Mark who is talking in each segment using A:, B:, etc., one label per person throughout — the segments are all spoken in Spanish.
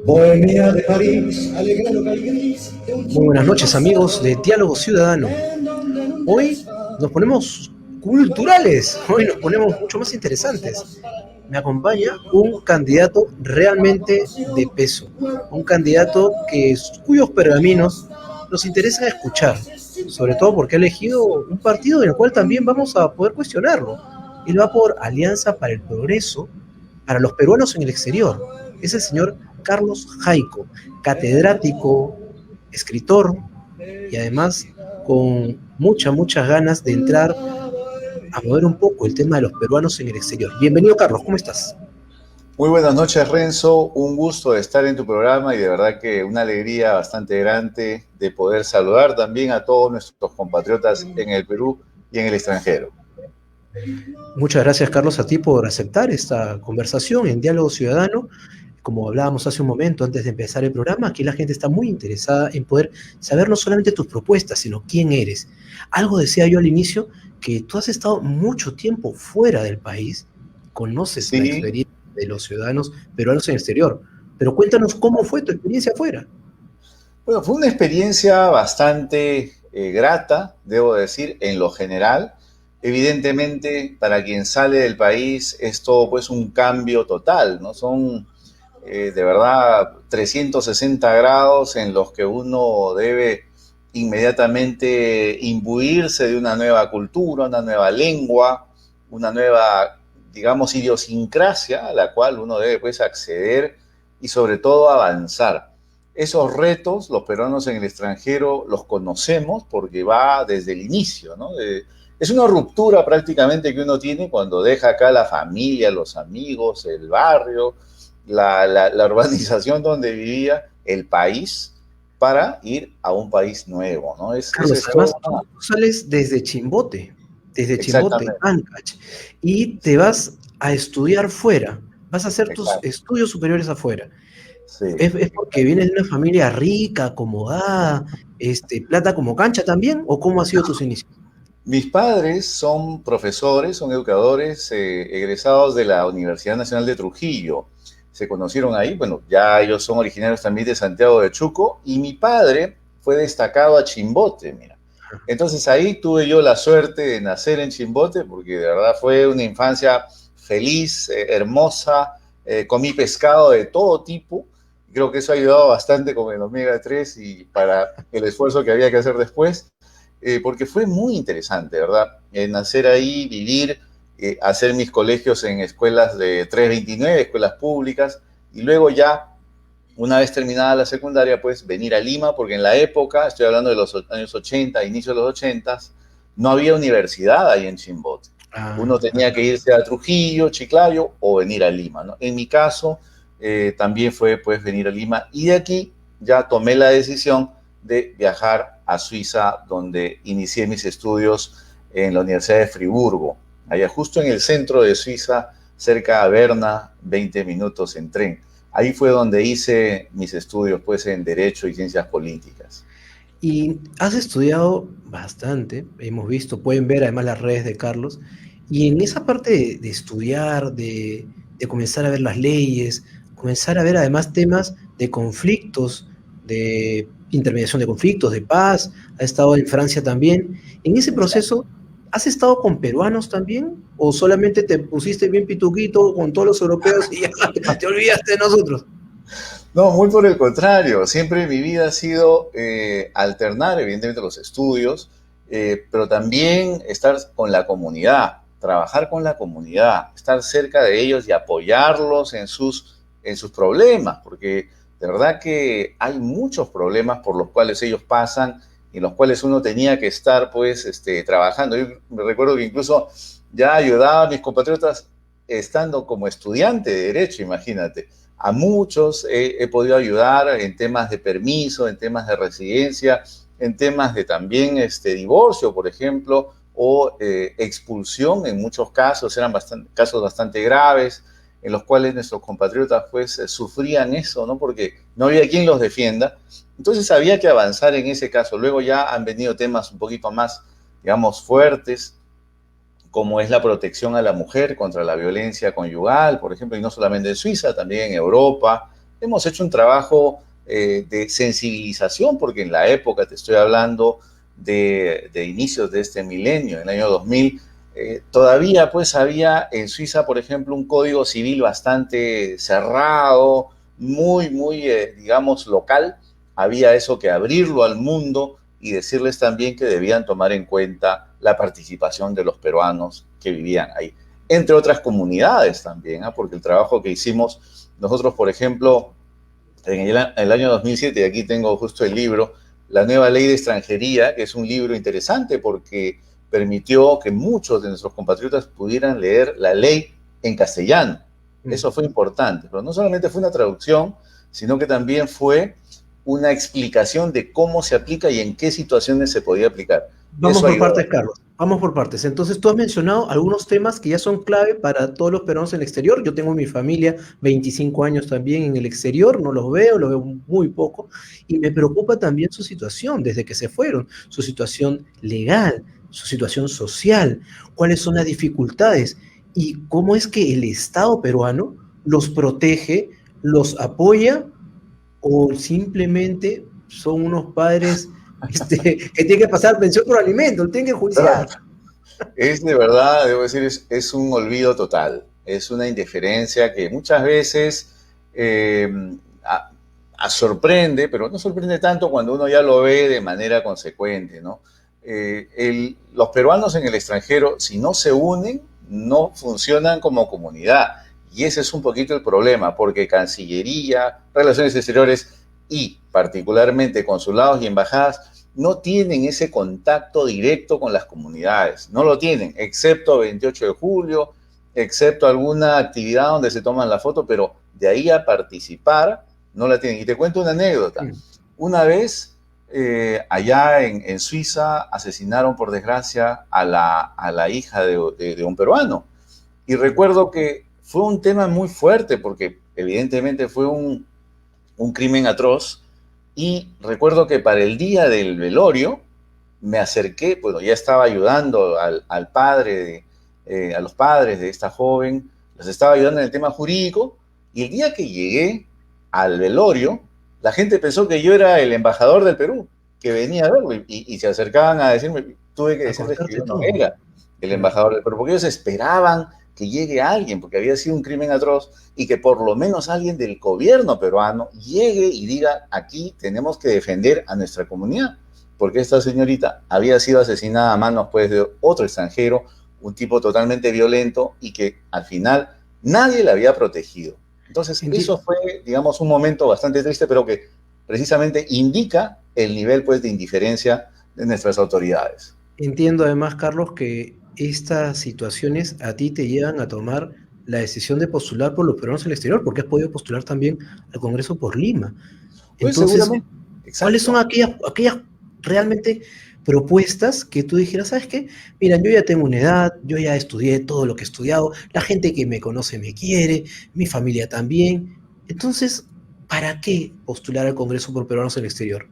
A: Bohemia de París, alegre local gris.
B: Muy buenas noches, amigos de Diálogo Ciudadano. Hoy nos ponemos culturales, hoy nos ponemos mucho más interesantes. Me acompaña un candidato realmente de peso, un candidato cuyos pergaminos nos interesa escuchar, sobre todo porque ha elegido un partido en el cual también vamos a poder cuestionarlo. Él va por Alianza para el Progreso, para los peruanos en el exterior. Es el señor Carlos Jaico, catedrático, escritor y además con muchas ganas de entrar a mover un poco el tema de los peruanos en el exterior. Bienvenido, Carlos, ¿cómo estás?
C: Muy buenas noches, Renzo. Un gusto de estar en tu programa y de verdad que una alegría bastante grande de poder saludar también a todos nuestros compatriotas en el Perú y en el extranjero.
B: Muchas gracias, Carlos, a ti por aceptar esta conversación en Diálogo Ciudadano. Como hablábamos hace un momento antes de empezar el programa, aquí la gente está muy interesada en poder saber no solamente tus propuestas, sino quién eres. Algo decía yo al inicio, que tú has estado mucho tiempo fuera del país, conoces la
C: Sí,
B: experiencia de los ciudadanos peruanos en el exterior, pero cuéntanos cómo fue tu experiencia afuera.
C: bueno, fue una experiencia bastante grata, debo decir, en lo general. Evidentemente, para quien sale del país es todo pues un cambio total, ¿no? Son de verdad 360 grados en los que uno debe inmediatamente imbuirse de una nueva cultura, una nueva lengua, una nueva, digamos, idiosincrasia a la cual uno debe pues acceder y sobre todo avanzar. Esos retos los peruanos en el extranjero los conocemos porque va desde el inicio, ¿no? Es una ruptura prácticamente que uno tiene cuando deja acá la familia, los amigos, el barrio, la urbanización donde vivía, el país, para ir a un país nuevo, ¿no? Eso
B: Carlos,
C: es
B: además
C: todo.
B: tú sales desde Chimbote,
C: Exactamente,
B: Ancash, y te vas a estudiar fuera, vas a hacer tus
C: exacto.
B: estudios superiores afuera.
C: Sí.
B: ¿Es porque vienes de una familia rica, acomodada, plata como cancha también? ¿O cómo han sido tus inicios?
C: Mis padres son profesores, son educadores egresados de la Universidad Nacional de Trujillo. Se conocieron ahí, bueno, ya ellos son originarios también de Santiago de Chuco, y mi padre fue destacado a Chimbote, mira. Entonces ahí tuve yo la suerte de nacer en Chimbote, porque de verdad fue una infancia feliz, hermosa, comí pescado de todo tipo. Creo que eso ha ayudado bastante con el omega 3 y para el esfuerzo que había que hacer después, porque fue muy interesante, ¿verdad? Nacer ahí, vivir, hacer mis colegios en escuelas de 329, escuelas públicas, y luego ya, una vez terminada la secundaria, pues venir a Lima, porque en la época, estoy hablando de los años 80, inicio de los 80, no había universidad ahí en Chimbote.
B: Ah,
C: Uno tenía que irse a Trujillo, Chiclayo o venir a Lima, ¿no? En mi caso, también fue pues venir a Lima, y de aquí ya tomé la decisión de viajar a Suiza, donde inicié mis estudios en la Universidad de Friburgo, allá justo en el centro de Suiza, cerca de Berna, 20 minutos en tren. Ahí fue donde hice mis estudios pues en Derecho y Ciencias Políticas.
B: y has estudiado bastante, hemos visto, pueden ver además las redes de Carlos, y en esa parte de estudiar, de comenzar a ver las leyes, comenzar a ver además temas de conflictos, de intermediación de conflictos, de paz, ha estado en Francia también. En ese proceso, ¿has estado con peruanos también? ¿O solamente te pusiste bien pituquito con todos los europeos y ya te olvidaste de nosotros?
C: No, muy por el contrario. Siempre mi vida ha sido alternar, evidentemente, los estudios, pero también estar con la comunidad, trabajar con la comunidad, estar cerca de ellos y apoyarlos en sus problemas, porque de verdad que hay muchos problemas por los cuales ellos pasan y en los cuales uno tenía que estar, pues, trabajando. Yo me recuerdo que incluso ya ayudaba a mis compatriotas estando como estudiante de Derecho, imagínate. A muchos he podido ayudar en temas de permiso, en temas de residencia, en temas de también divorcio, por ejemplo, o expulsión en muchos casos, eran casos bastante graves, en los cuales nuestros compatriotas pues sufrían eso, ¿no? Porque no había quien los defienda. Entonces había que avanzar en ese caso. Luego ya han venido temas un poquito más, digamos, fuertes, como es la protección a la mujer contra la violencia conyugal, por ejemplo, y no solamente en Suiza, también en Europa, hemos hecho un trabajo de sensibilización, porque en la época, te estoy hablando de inicios de este milenio, en el año 2000, todavía pues había en Suiza, por ejemplo, un código civil bastante cerrado, muy, digamos, local. Había eso que abrirlo al mundo y decirles también que debían tomar en cuenta la participación de los peruanos que vivían ahí, entre otras comunidades también, ¿eh? Porque el trabajo que hicimos nosotros, por ejemplo, en el año 2007, y aquí tengo justo el libro, La nueva ley de extranjería, que es un libro interesante porque permitió que muchos de nuestros compatriotas pudieran leer la ley en castellano. Eso fue importante, pero no solamente fue una traducción, sino que también fue una explicación de cómo se aplica y en qué situaciones se podía aplicar.
B: Vamos por partes, Carlos. Vamos por partes. Entonces, tú has mencionado algunos temas que ya son clave para todos los peruanos en el exterior. Yo tengo mi familia, 25 años también en el exterior, no los veo muy poco, y me preocupa también su situación desde que se fueron, su situación legal, su situación social, cuáles son las dificultades y cómo es que el Estado peruano los protege, los apoya o simplemente son unos padres que tienen que pasar pensión por alimento, tienen que juiciar.
C: Es de verdad, debo decir, es un olvido total, es una indiferencia que muchas veces sorprende, pero no sorprende tanto cuando uno ya lo ve de manera consecuente, ¿no? Los peruanos en el extranjero, si no se unen, no funcionan como comunidad. Y ese es un poquito el problema, porque Cancillería, Relaciones Exteriores y particularmente consulados y embajadas no tienen ese contacto directo con las comunidades. No lo tienen, excepto 28 de julio, excepto alguna actividad donde se toman la foto, pero de ahí a participar no la tienen. Y te cuento una anécdota. Una vez, allá en Suiza, asesinaron por desgracia a la hija de un peruano. Y recuerdo que fue un tema muy fuerte porque evidentemente fue un crimen atroz. Y recuerdo que para el día del velorio me acerqué, bueno, ya estaba ayudando al padre, a los padres de esta joven, los estaba ayudando en el tema jurídico, y el día que llegué al velorio, la gente pensó que yo era el embajador del Perú, que venía a verlo, y se acercaban a decirme, tuve que decirles que yo no era el embajador del Perú, porque ellos esperaban que llegue alguien, porque había sido un crimen atroz, y que por lo menos alguien del gobierno peruano llegue y diga, aquí tenemos que defender a nuestra comunidad, porque esta señorita había sido asesinada a manos pues, de otro extranjero, un tipo totalmente violento, y que al final nadie la había protegido. Entonces, eso fue, digamos, un momento bastante triste, pero que precisamente indica el nivel pues, de indiferencia de nuestras autoridades.
B: Entiendo además, Carlos, que estas situaciones a ti te llevan a tomar la decisión de postular por los peruanos en el exterior, porque has podido postular también al Congreso por Lima.
C: Pues
B: entonces, ¿cuáles son aquellas realmente propuestas que tú dijeras, ¿sabes qué? Mira, yo ya tengo una edad, yo ya estudié todo lo que he estudiado, la gente que me conoce me quiere, mi familia también. Entonces, ¿para qué postular al Congreso por peruanos en el exterior?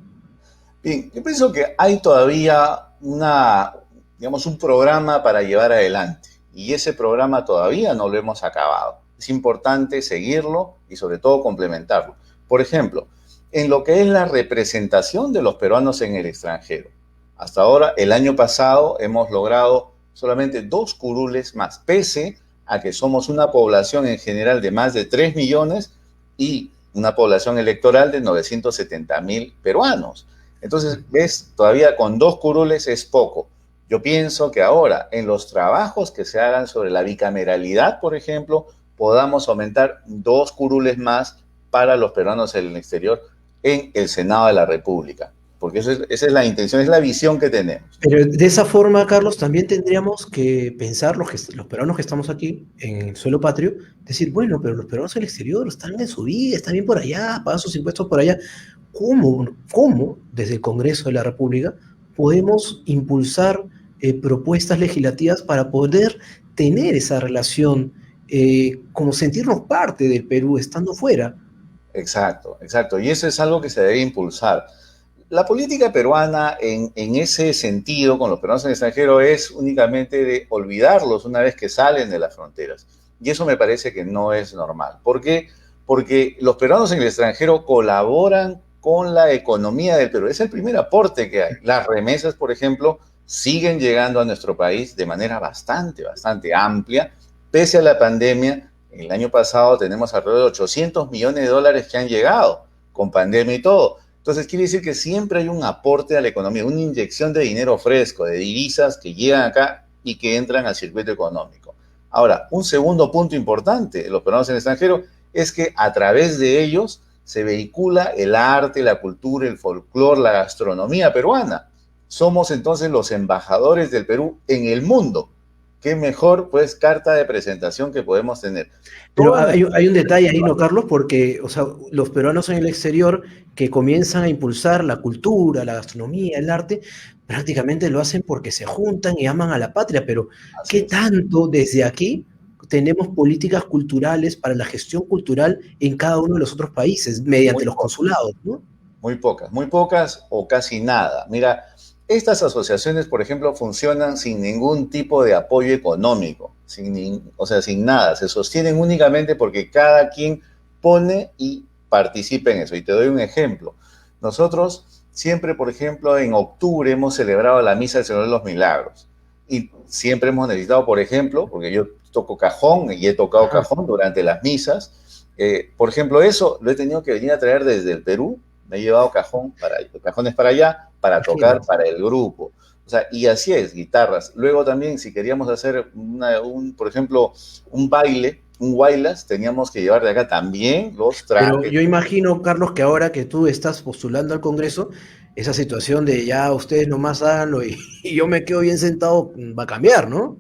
C: Bien, yo pienso que hay todavía un programa para llevar adelante, y ese programa todavía no lo hemos acabado. Es importante seguirlo y sobre todo complementarlo. Por ejemplo, en lo que es la representación de los peruanos en el extranjero. Hasta ahora, el año pasado, hemos logrado solamente 2 curules más, pese a que somos una población en general de más de 3 millones y una población electoral de 970.000 peruanos. Entonces, ves, todavía con 2 curules es poco. Yo pienso que ahora, en los trabajos que se hagan sobre la bicameralidad, por ejemplo, podamos aumentar 2 curules más para los peruanos en el exterior en el Senado de la República. Porque esa es la intención, es la visión que tenemos.
B: Pero de esa forma, Carlos, también tendríamos que pensar los peruanos que estamos aquí en el suelo patrio, decir, bueno, pero los peruanos en el exterior están en su vida, están bien por allá, pagan sus impuestos por allá. ¿Cómo desde el Congreso de la República podemos impulsar propuestas legislativas para poder tener esa relación, como sentirnos parte del Perú estando fuera?
C: Exacto. Y eso es algo que se debe impulsar. La política peruana en ese sentido, con los peruanos en el extranjero, es únicamente de olvidarlos una vez que salen de las fronteras. Y eso me parece que no es normal. ¿Por qué? porque los peruanos en el extranjero colaboran con la economía del Perú. Es el primer aporte que hay. Las remesas, por ejemplo, siguen llegando a nuestro país de manera bastante amplia, pese a la pandemia. El año pasado tenemos alrededor de 800 millones de dólares que han llegado, con pandemia y todo. Entonces quiere decir que siempre hay un aporte a la economía, una inyección de dinero fresco, de divisas que llegan acá y que entran al circuito económico. Ahora, un segundo punto importante de los peruanos en el extranjero es que a través de ellos se vehicula el arte, la cultura, el folclore, la gastronomía peruana. Somos entonces los embajadores del Perú en el mundo. Qué mejor, pues, carta de presentación que podemos tener.
B: Pero hay un detalle ahí, ¿no, Carlos? Porque, o sea, los peruanos en el exterior que comienzan a impulsar la cultura, la gastronomía, el arte, prácticamente lo hacen porque se juntan y aman a la patria, pero ¿qué tanto desde aquí tenemos políticas culturales para la gestión cultural en cada uno de los otros países mediante los consulados, ¿no?
C: Muy pocas o casi nada. Mira, estas asociaciones, por ejemplo, funcionan sin ningún tipo de apoyo económico, o sea, sin nada. Se sostienen únicamente porque cada quien pone y participa en eso. Y te doy un ejemplo. Nosotros siempre, por ejemplo, en octubre hemos celebrado la Misa del Señor de los Milagros. Y siempre hemos necesitado, por ejemplo, porque yo toco cajón y he tocado cajón durante las misas, por ejemplo, eso lo he tenido que venir a traer desde el Perú. Me he llevado cajones para allá para tocar para el grupo. O sea, y así es, guitarras. Luego también, si queríamos hacer, por ejemplo, un baile, un guaylas, teníamos que llevar de acá también los trajes.
B: Pero yo imagino, Carlos, que ahora que tú estás postulando al Congreso, esa situación de ya ustedes nomás háganlo y yo me quedo bien sentado va a cambiar, ¿no?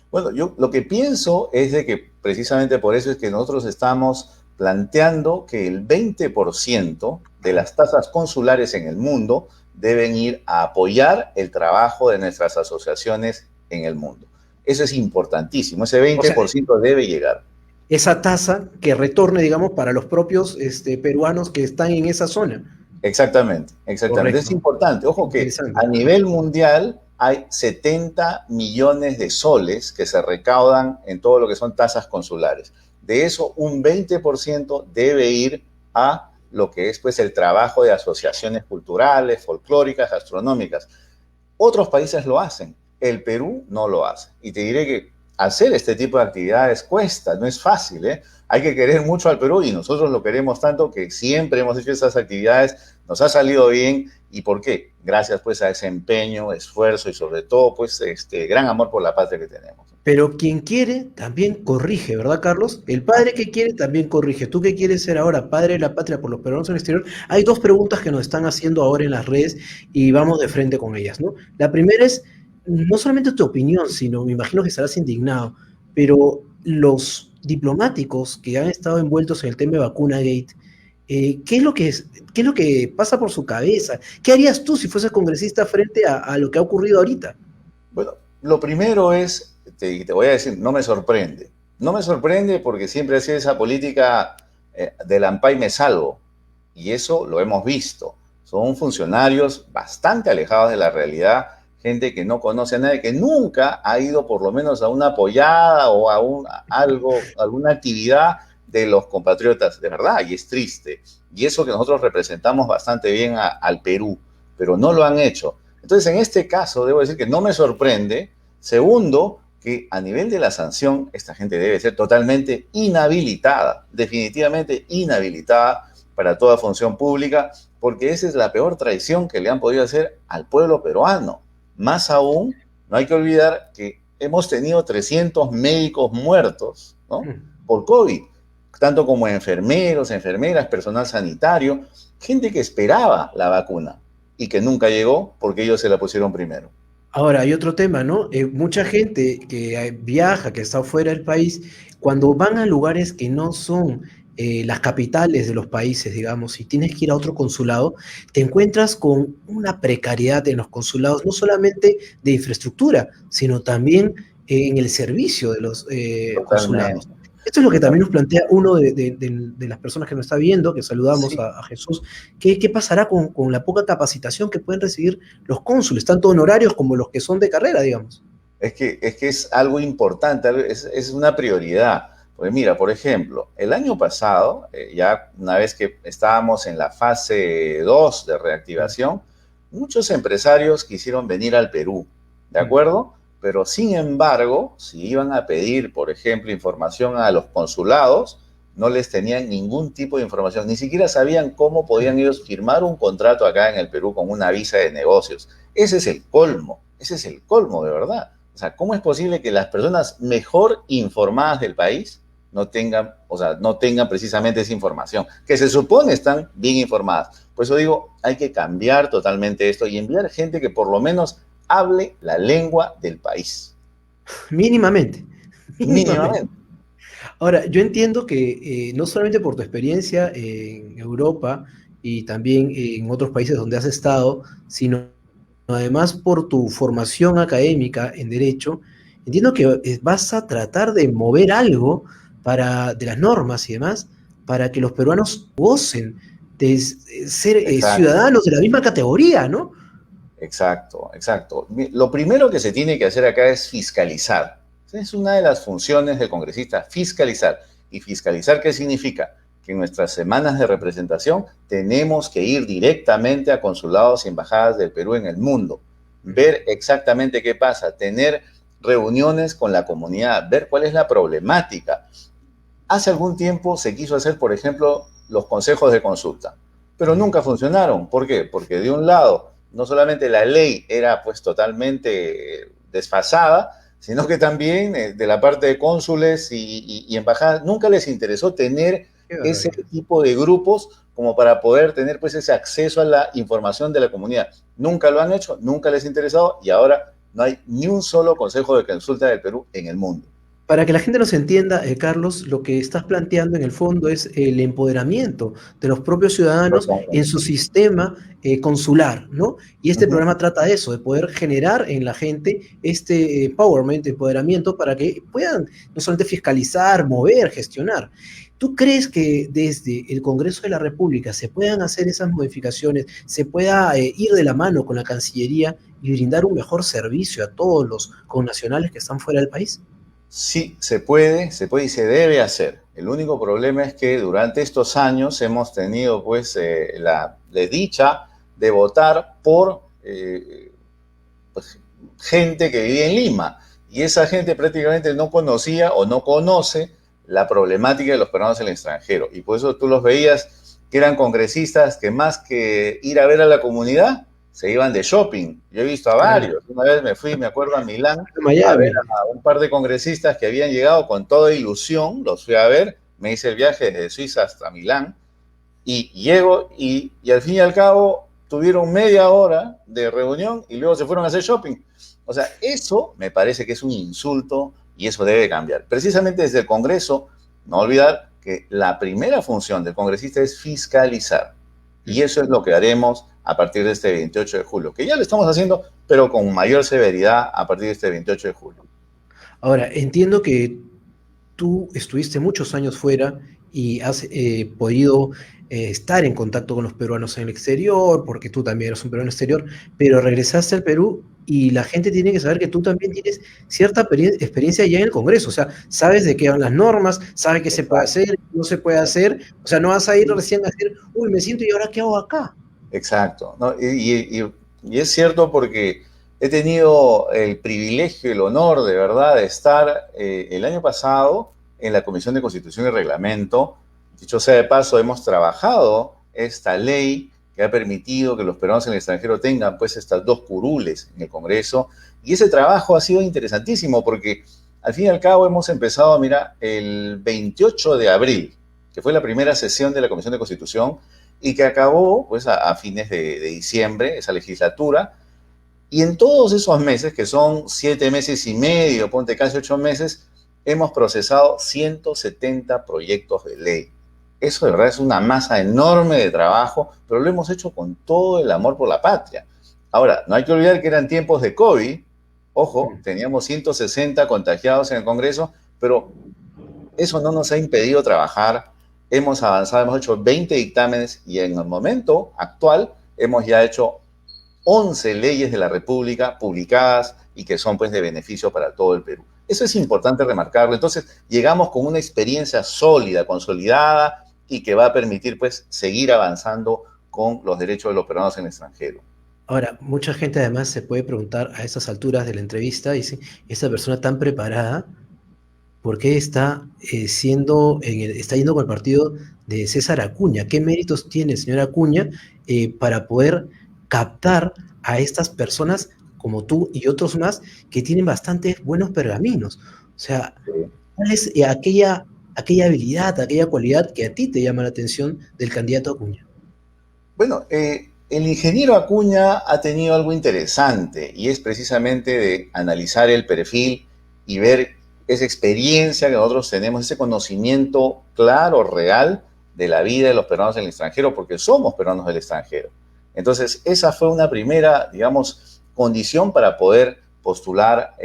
C: Bueno, yo lo que pienso es de que precisamente por eso es que nosotros estamos planteando que el 20% de las tasas consulares en el mundo deben ir a apoyar el trabajo de nuestras asociaciones en el mundo. Eso es importantísimo, ese 20% debe llegar.
B: Esa tasa que retorne, digamos, para los propios peruanos que están en esa zona.
C: Exactamente. Correcto. Es importante. Ojo que a nivel mundial hay 70 millones de soles que se recaudan en todo lo que son tasas consulares. De eso, un 20% debe ir a lo que es, pues, el trabajo de asociaciones culturales, folclóricas, gastronómicas. Otros países lo hacen, el Perú no lo hace. Y te diré que hacer este tipo de actividades cuesta, no es fácil, ¿eh? Hay que querer mucho al Perú y nosotros lo queremos tanto que siempre hemos hecho esas actividades, nos ha salido bien. ¿Y por qué? Gracias, pues, a ese empeño, esfuerzo y sobre todo, pues, gran amor por la patria que tenemos.
B: Pero quien quiere también corrige, ¿verdad, Carlos? El padre que quiere también corrige. ¿Tú qué quieres ser ahora? ¿Padre de la patria por los peruanos en el exterior? Hay dos preguntas que nos están haciendo ahora en las redes y vamos de frente con ellas, ¿no? La primera es, no solamente tu opinión, sino me imagino que estarás indignado, pero los diplomáticos que han estado envueltos en el tema de Vacunagate, ¿qué es lo que pasa por su cabeza? ¿Qué harías tú si fueses congresista frente a lo que ha ocurrido ahorita?
C: Bueno, lo primero es, te voy a decir, no me sorprende. No me sorprende porque siempre ha sido esa política del ampay me salvo. Y eso lo hemos visto. Son funcionarios bastante alejados de la realidad, gente que no conoce a nadie, que nunca ha ido por lo menos a una apoyada o a alguna actividad de los compatriotas, de verdad, y es triste. Y eso que nosotros representamos bastante bien al Perú, pero no lo han hecho. Entonces, en este caso, debo decir que no me sorprende. Segundo, que a nivel de la sanción, esta gente debe ser totalmente inhabilitada, definitivamente inhabilitada para toda función pública, porque esa es la peor traición que le han podido hacer al pueblo peruano. Más aún, no hay que olvidar que hemos tenido 300 médicos muertos, ¿no?, por COVID, tanto como enfermeros, enfermeras, personal sanitario, gente que esperaba la vacuna y que nunca llegó porque ellos se la pusieron primero.
B: Ahora, hay otro tema, ¿no? Mucha gente que viaja, que está fuera del país, cuando van a lugares que no son las capitales de los países, digamos, y tienes que ir a otro consulado, te encuentras con una precariedad en los consulados, no solamente de infraestructura, sino también en el servicio de los consulados. Esto es lo que también nos plantea uno de las personas que nos está viendo, que saludamos a Jesús. ¿Qué pasará con la poca capacitación que pueden recibir los cónsules, tanto honorarios como los que son de carrera, digamos?
C: Es que es algo importante, es una prioridad, Pues mira, por ejemplo, el año pasado, ya una vez que estábamos en la fase 2 de reactivación, muchos empresarios quisieron venir al Perú, ¿de acuerdo? Pero sin embargo, si iban a pedir, por ejemplo, información a los consulados, no les tenían ningún tipo de información, ni siquiera sabían cómo podían ellos firmar un contrato acá en el Perú con una visa de negocios. Ese es el colmo de verdad. O sea, ¿cómo es posible que las personas mejor informadas del país no tengan, o sea, no tengan precisamente esa información, que se supone están bien informadas? Por eso digo, hay que cambiar totalmente esto y enviar gente que por lo menos hable la lengua del país.
B: Mínimamente, mínimamente.
C: Mínimamente.
B: Ahora, yo entiendo que no solamente por tu experiencia en Europa y también en otros países donde has estado, sino además por tu formación académica en Derecho, entiendo que vas a tratar de mover algo de las normas y demás para que los peruanos gocen de ser
C: Exacto.
B: ciudadanos de la misma categoría, ¿no?
C: Exacto, exacto. Lo primero que se tiene que hacer acá es fiscalizar. Es una de las funciones del congresista, fiscalizar. ¿Y fiscalizar qué significa? Que en nuestras semanas de representación tenemos que ir directamente a consulados y embajadas del Perú en el mundo, ver exactamente qué pasa, tener reuniones con la comunidad, ver cuál es la problemática. Hace algún tiempo se quiso hacer, por ejemplo, los consejos de consulta, pero nunca funcionaron. ¿Por qué? Porque de un lado, no solamente la ley era pues totalmente desfasada, sino que también de la parte de cónsules y embajadas, nunca les interesó tener
B: Qué
C: ese
B: barbaridad.
C: tipo de grupos como para poder tener pues ese acceso a la información de la comunidad. Nunca lo han hecho, nunca les ha interesado y ahora no hay ni un solo consejo de consulta del Perú en el mundo.
B: Para que la gente nos entienda, Carlos, lo que estás planteando en el fondo es el empoderamiento de los propios ciudadanos en su sistema consular, ¿no? Y este
C: Ujú.
B: programa trata de eso, de poder generar en la gente este empowerment, empoderamiento, para que puedan no solamente fiscalizar, mover, gestionar. ¿Tú crees que desde el Congreso de la República se puedan hacer esas modificaciones, se pueda ir de la mano con la Cancillería y brindar un mejor servicio a todos los connacionales que están fuera del país?
C: Sí, se puede y se debe hacer. El único problema es que durante estos años hemos tenido pues la desdicha de votar por pues, gente que vivía en Lima y esa gente prácticamente no conocía o no conoce la problemática de los peruanos en el extranjero y por eso tú los veías que eran congresistas que más que ir a ver a la comunidad se iban de shopping. Yo he visto a
B: Claro.
C: varios. Una vez me fui, me acuerdo, a Milán a ver
B: Miami.
C: a un par de congresistas que habían llegado con toda ilusión, los fui a ver, me hice el viaje desde Suiza hasta Milán y llego y al fin y al cabo tuvieron media hora de reunión y luego se fueron a hacer shopping. O sea, eso me parece que es un insulto y eso debe cambiar. Precisamente desde el Congreso, no olvidar que la primera función del congresista es fiscalizar. Y eso es lo que haremos a partir de este 28 de julio, que ya lo estamos haciendo, pero con mayor severidad a partir de este 28 de julio.
B: Ahora, entiendo que tú estuviste muchos años fuera y has podido estar en contacto con los peruanos en el exterior, porque tú también eres un peruano exterior, pero regresaste al Perú y la gente tiene que saber que tú también tienes cierta experiencia ya en el Congreso, o sea, sabes de qué van las normas, sabes qué se puede
C: Exacto.
B: hacer, qué no se puede hacer, o sea, no vas a ir recién a decir, uy, me siento y ahora qué hago acá.
C: Exacto, ¿no? Y es cierto porque he tenido el privilegio y el honor de verdad de estar el año pasado en la Comisión de Constitución y Reglamento. Dicho sea de paso, hemos trabajado esta ley que ha permitido que los peruanos en el extranjero tengan pues estas dos curules en el Congreso. Y ese trabajo ha sido interesantísimo porque al fin y al cabo hemos empezado, mira, el 28 de abril, que fue la primera sesión de la Comisión de Constitución, y que acabó pues a fines de diciembre, esa legislatura, y en todos esos meses, que son 7 meses y medio, ponte casi 8 meses, hemos procesado 170 proyectos de ley. Eso de verdad es una masa enorme de trabajo, pero lo hemos hecho con todo el amor por la patria. Ahora, no hay que olvidar que eran tiempos de COVID, ojo, teníamos 160 contagiados en el Congreso, pero eso no nos ha impedido trabajar. Hemos avanzado, hemos hecho 20 dictámenes y en el momento actual hemos ya hecho 11 leyes de la República publicadas y que son pues de beneficio para todo el Perú. Eso es importante remarcarlo. Entonces, llegamos con una experiencia sólida, consolidada, y que va a permitir, pues, seguir avanzando con los derechos de los peruanos en el extranjero.
B: Ahora, mucha gente además se puede preguntar a estas alturas de la entrevista, dice, esta persona tan preparada, ¿por qué está está yendo con el partido de César Acuña? ¿Qué méritos tiene el señor Acuña para poder captar a estas personas como tú y otros más que tienen bastantes buenos pergaminos? O sea, ¿cuál es aquella habilidad, aquella cualidad que a ti te llama la atención del candidato Acuña?
C: Bueno, el ingeniero Acuña ha tenido algo interesante y es precisamente de analizar el perfil y ver esa experiencia que nosotros tenemos, ese conocimiento claro, real de la vida de los peruanos en el extranjero, porque somos peruanos del extranjero. Entonces, esa fue una primera, digamos, condición para poder postular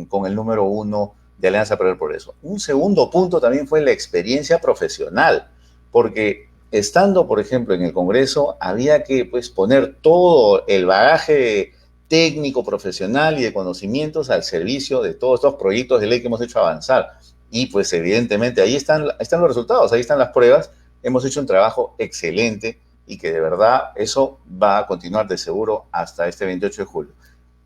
C: con el número 1 de Alianza para el Progreso. Un segundo punto también fue la experiencia profesional, porque estando, por ejemplo, en el Congreso, había que, pues, poner todo el bagaje técnico, profesional y de conocimientos al servicio de todos estos proyectos de ley que hemos hecho avanzar. Y, pues, evidentemente, ahí están los resultados, ahí están las pruebas. Hemos hecho un trabajo excelente y que de verdad eso va a continuar de seguro hasta este 28 de julio.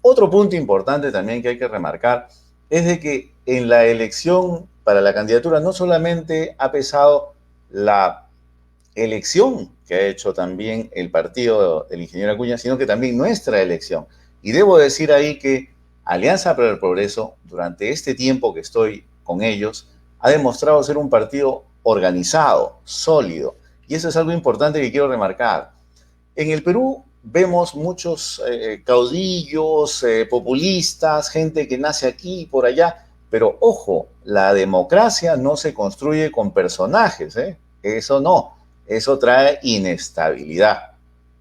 C: Otro punto importante también que hay que remarcar es de que en la elección para la candidatura no solamente ha pesado la elección que ha hecho también el partido del ingeniero Acuña, sino que también nuestra elección. Y debo decir ahí que Alianza para el Progreso, durante este tiempo que estoy con ellos, ha demostrado ser un partido organizado, sólido. Y eso es algo importante que quiero remarcar. En el Perú vemos muchos caudillos, populistas, gente que nace aquí y por allá, pero ojo, la democracia no se construye con personajes, eso no, eso trae inestabilidad.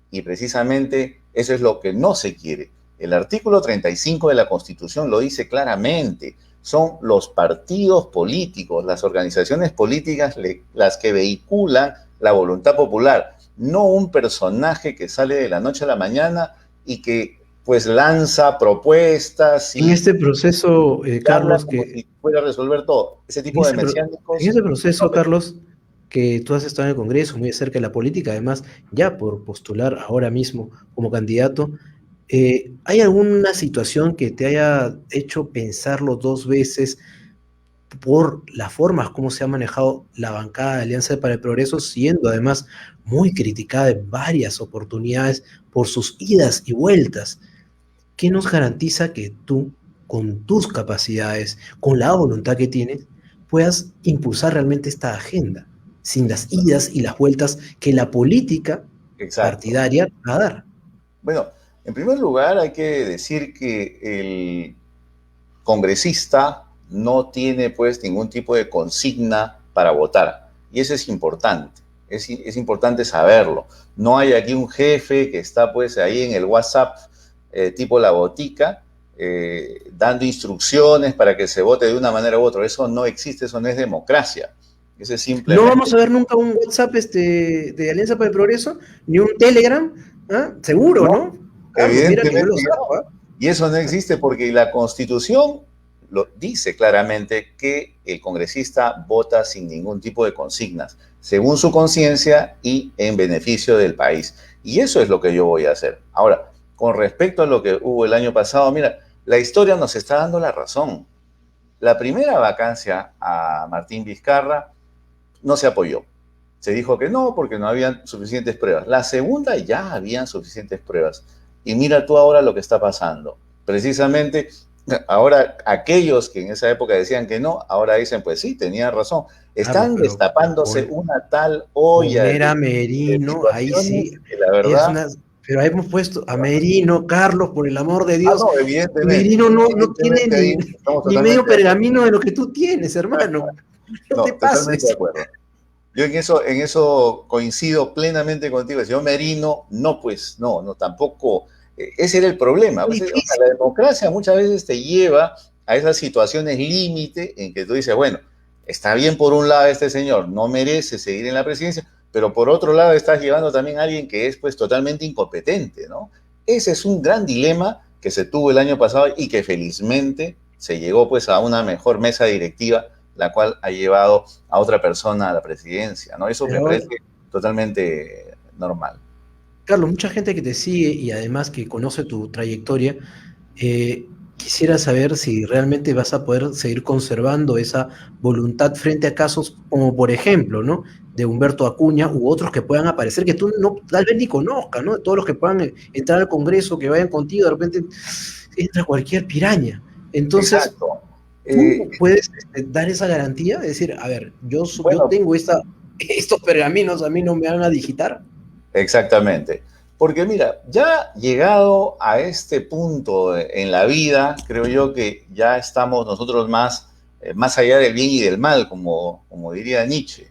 C: Y precisamente eso es lo que no se quiere. El artículo 35 de la Constitución lo dice claramente. Son los partidos políticos, las organizaciones políticas las que vehiculan la voluntad popular, no un personaje que sale de la noche a la mañana y que pues lanza propuestas y
B: En este proceso, Carlos,
C: como si fuera a resolver todo. Ese
B: en
C: tipo de
B: ese,
C: mesiánicos.
B: en ese proceso, Carlos, que tú has estado en el Congreso, muy cerca de la política, además, ya por postular ahora mismo como candidato, ¿hay alguna situación que te haya hecho pensarlo dos veces por las formas como se ha manejado la bancada de Alianza para el Progreso, siendo además muy criticada en varias oportunidades por sus idas y vueltas? ¿Qué nos garantiza que tú, con tus capacidades, con la voluntad que tienes, puedas impulsar realmente esta agenda, sin las idas y las vueltas que la política
C: Exacto.
B: partidaria va a dar?
C: Bueno, en primer lugar hay que decir que el congresista no tiene pues ningún tipo de consigna para votar. Y eso es importante. Es importante saberlo. No hay aquí un jefe que está pues ahí en el WhatsApp tipo la botica dando instrucciones para que se vote de una manera u otra. Eso no existe, eso no es democracia. Eso es simplemente...
B: No vamos a ver nunca un WhatsApp de Alianza para el Progreso, ni un Telegram, ¿ah? Seguro, ¿no? Carlos, mira que yo lo
C: Evidentemente,
B: saco,
C: y eso no existe porque la Constitución lo dice claramente que el congresista vota sin ningún tipo de consignas, según su conciencia y en beneficio del país. Y eso es lo que yo voy a hacer. Ahora, con respecto a lo que hubo el año pasado, mira, la historia nos está dando la razón. La primera vacancia a Martín Vizcarra no se apoyó. Se dijo que no porque no habían suficientes pruebas. La segunda ya habían suficientes pruebas. Y mira tú ahora lo que está pasando. Precisamente ahora aquellos que en esa época decían que no, ahora dicen, pues sí, tenían razón. Están destapándose una tal olla
B: poner a
C: de
B: Merino, ahí
C: situaciones
B: sí,
C: que la
B: es
C: verdad...
B: una, pero hemos puesto a Merino, Carlos, por el amor de Dios,
C: no, evidentemente.
B: Merino no tiene
C: Evidentemente ahí estamos
B: ni medio
C: totalmente de acuerdo.
B: pergamino de lo que tú tienes, hermano. No te
C: No, totalmente de
B: pases.
C: acuerdo. Yo en eso coincido plenamente contigo. El señor Merino, no, pues, no, tampoco. Ese era el problema. Pues, o sea, la democracia muchas veces te lleva a esas situaciones límite en que tú dices, bueno, está bien por un lado este señor, no merece seguir en la presidencia, pero por otro lado estás llevando también a alguien que es pues totalmente incompetente, ¿no? Ese es un gran dilema que se tuvo el año pasado y que felizmente se llegó pues a una mejor mesa directiva, la cual ha llevado a otra persona a la presidencia, ¿no? Eso me
B: Pero,
C: parece totalmente normal.
B: Carlos, mucha gente que te sigue y además que conoce tu trayectoria, quisiera saber si realmente vas a poder seguir conservando esa voluntad frente a casos como, por ejemplo, ¿no? De Humberto Acuña u otros que puedan aparecer que tú no, tal vez ni conozcas, ¿no? Todos los que puedan entrar al Congreso, que vayan contigo, de repente entra cualquier piraña. Entonces,
C: Exacto.
B: tú puedes dar esa garantía, de decir, a ver, yo
C: Bueno,
B: tengo estos pergaminos, a mí no me van a digitar.
C: exactamente. Porque mira, ya llegado a este punto en la vida, creo yo que ya estamos nosotros más allá del bien y del mal, como diría Nietzsche.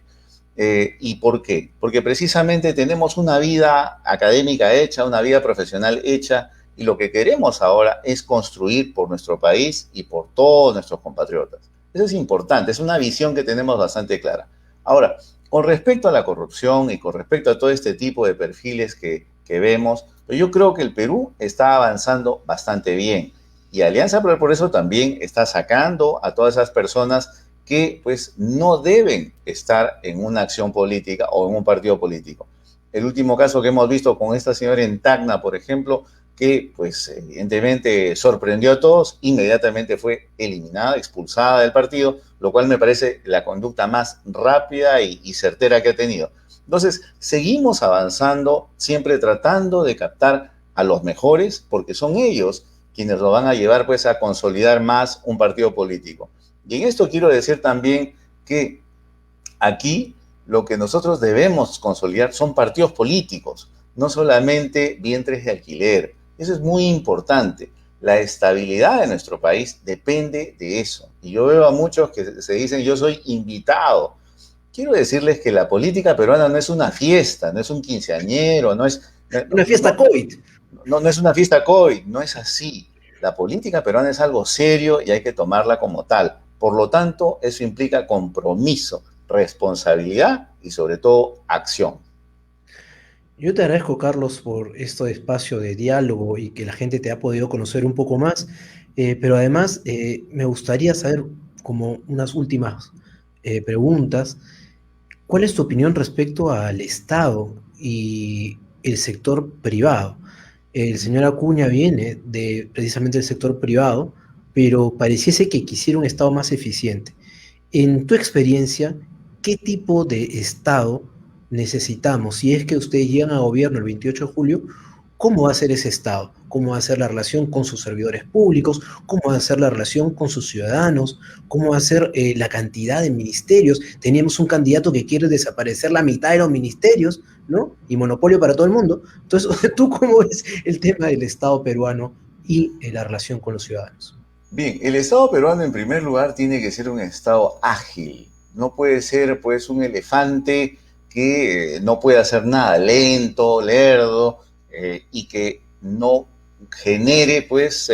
C: ¿Y por qué? Porque precisamente tenemos una vida académica hecha, una vida profesional hecha, y lo que queremos ahora es construir por nuestro país y por todos nuestros compatriotas. Eso es importante, es una visión que tenemos bastante clara. Ahora, con respecto a la corrupción y con respecto a todo este tipo de perfiles que vemos, pues yo creo que el Perú está avanzando bastante bien. Y Alianza por el Progreso también está sacando a todas esas personas que pues no deben estar en una acción política o en un partido político. El último caso que hemos visto con esta señora en Tacna, por ejemplo, que pues evidentemente sorprendió a todos, inmediatamente fue eliminada, expulsada del partido, lo cual me parece la conducta más rápida y certera que ha tenido. Entonces, seguimos avanzando, siempre tratando de captar a los mejores, porque son ellos quienes lo van a llevar pues a consolidar más un partido político. Y en esto quiero decir también que aquí lo que nosotros debemos consolidar son partidos políticos, no solamente vientres de alquiler. Eso es muy importante. La estabilidad de nuestro país depende de eso. Y yo veo a muchos que se dicen, yo soy invitado. Quiero decirles que la política peruana no es una fiesta, no es un quinceañero,
B: Una fiesta COVID.
C: no es una fiesta COVID, no es así. La política peruana es algo serio y hay que tomarla como tal. Por lo tanto, eso implica compromiso, responsabilidad y sobre todo acción.
B: Yo te agradezco, Carlos, por este espacio de diálogo y que la gente te ha podido conocer un poco más, pero además me gustaría saber, como unas últimas preguntas, ¿cuál es tu opinión respecto al Estado y el sector privado? El señor Acuña viene de precisamente del sector privado, pero pareciese que quisiera un Estado más eficiente. En tu experiencia, ¿qué tipo de Estado necesitamos? Si es que ustedes llegan a gobierno el 28 de julio, ¿cómo va a ser ese Estado? ¿Cómo va a ser la relación con sus servidores públicos? ¿Cómo va a ser la relación con sus ciudadanos? ¿Cómo va a ser la cantidad de ministerios? Teníamos un candidato que quiere desaparecer la mitad de los ministerios, ¿no? Y monopolio para todo el mundo. Entonces, ¿tú cómo ves el tema del Estado peruano y la relación con los ciudadanos?
C: Bien, el Estado peruano en primer lugar tiene que ser un Estado ágil. No puede ser pues un elefante que no puede hacer nada, lento, lerdo, y que no genere pues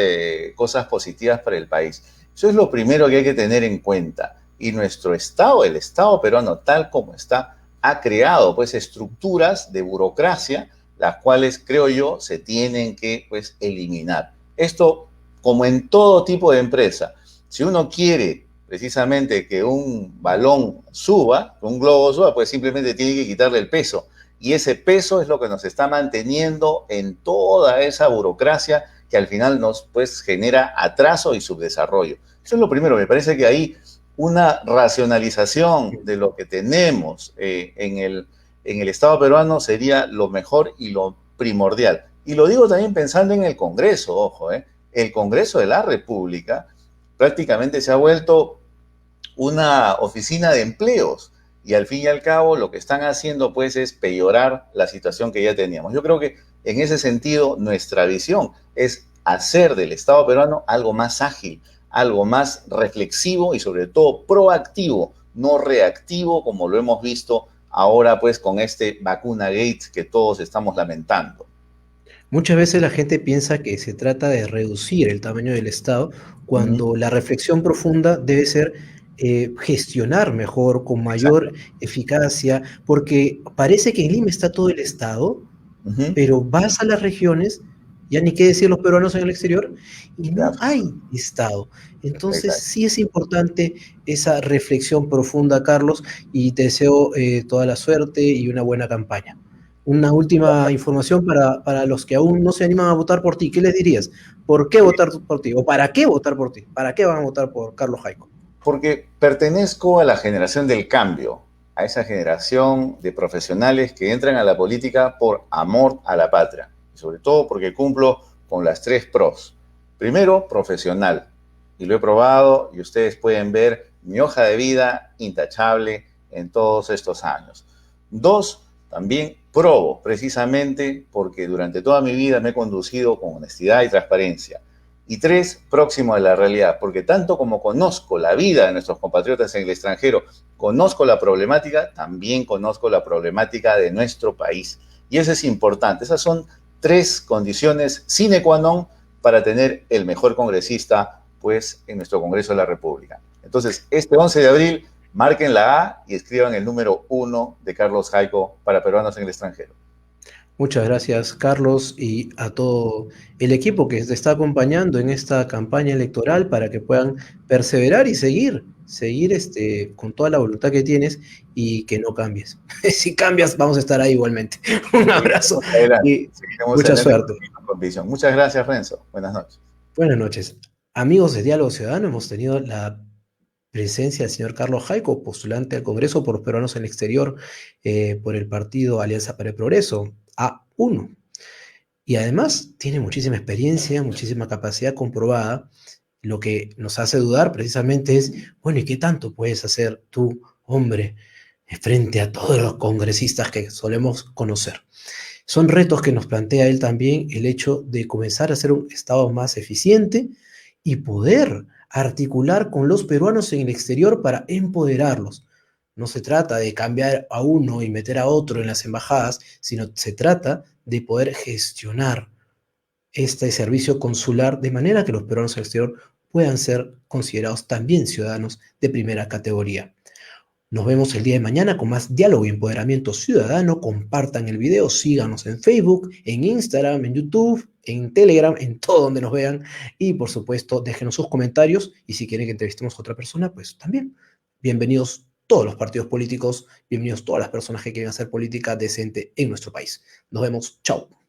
C: cosas positivas para el país. Eso es lo primero que hay que tener en cuenta. Y nuestro Estado, el Estado peruano tal como está, ha creado pues estructuras de burocracia, las cuales creo yo se tienen que pues eliminar. Esto como en todo tipo de empresa. Si uno quiere precisamente que un balón suba, que un globo suba, pues simplemente tiene que quitarle el peso. Y ese peso es lo que nos está manteniendo en toda esa burocracia que al final nos pues genera atraso y subdesarrollo. Eso es lo primero. Me parece que ahí una racionalización de lo que tenemos en el Estado peruano sería lo mejor y lo primordial. Y lo digo también pensando en el Congreso, ojo, el Congreso de la República prácticamente se ha vuelto una oficina de empleos y al fin y al cabo lo que están haciendo pues es peorar la situación que ya teníamos. Yo creo que en ese sentido nuestra visión es hacer del Estado peruano algo más ágil, algo más reflexivo y sobre todo proactivo, no reactivo como lo hemos visto ahora pues con este vacuna gate que todos estamos lamentando.
B: Muchas veces la gente piensa que se trata de reducir el tamaño del Estado, cuando la reflexión profunda debe ser gestionar mejor, con mayor
C: Exacto.
B: eficacia, porque parece que en Lima está todo el Estado,
C: Uh -huh.
B: pero vas a las regiones ya ni qué decir los peruanos en el exterior, y no
C: Claro,
B: hay Estado. Entonces
C: exacto.
B: sí es importante esa reflexión profunda, Carlos, y te deseo toda la suerte y una buena campaña. Una última información para los que aún no se animan a votar por ti. ¿Qué les dirías? ¿Por qué votar por ti? ¿O para qué votar por ti? ¿Para qué van a votar por Carlos Jaico?
C: Porque pertenezco a la generación del cambio, a esa generación de profesionales que entran a la política por amor a la patria, y sobre todo porque cumplo con las tres pros. Primero, profesional, y lo he probado y ustedes pueden ver mi hoja de vida intachable en todos estos años. Dos, también probo, precisamente porque durante toda mi vida me he conducido con honestidad y transparencia. Y tres, próximo a la realidad, porque tanto como conozco la vida de nuestros compatriotas en el extranjero, conozco la problemática, también conozco la problemática de nuestro país. Y eso es importante. Esas son tres condiciones sine qua non para tener el mejor congresista, pues, en nuestro Congreso de la República. Entonces, este 11 de abril, marquen la A y escriban el número 1 de Carlos Jaico para peruanos en el extranjero.
B: Muchas gracias, Carlos, y a todo el equipo que te está acompañando en esta campaña electoral para que puedan perseverar y seguir con toda la voluntad que tienes y que no cambies. Si cambias, vamos a estar ahí igualmente. Un abrazo y
C: Seguiremos
B: mucha
C: adelante
B: suerte.
C: con visión. Muchas gracias, Renzo. Buenas noches.
B: Buenas noches. Amigos de Diálogo Ciudadano, hemos tenido la presencia del señor Carlos Jaico, postulante al Congreso por los peruanos en el exterior por el partido Alianza para el Progreso, A1. Y además tiene muchísima experiencia, muchísima capacidad comprobada. Lo que nos hace dudar precisamente es, bueno, ¿y qué tanto puedes hacer tú, hombre, frente a todos los congresistas que solemos conocer? Son retos que nos plantea él también el hecho de comenzar a ser un Estado más eficiente y poder articular con los peruanos en el exterior para empoderarlos. No se trata de cambiar a uno y meter a otro en las embajadas, sino se trata de poder gestionar este servicio consular de manera que los peruanos en el exterior puedan ser considerados también ciudadanos de primera categoría. Nos vemos el día de mañana con más diálogo y empoderamiento ciudadano. Compartan el video, síganos en Facebook, en Instagram, en YouTube, en Telegram, en todo donde nos vean. Y por supuesto, déjenos sus comentarios. Y si quieren que entrevistemos a otra persona, pues también. Bienvenidos todos los partidos políticos, bienvenidos todas las personas que quieren hacer política decente en nuestro país. Nos vemos, chao.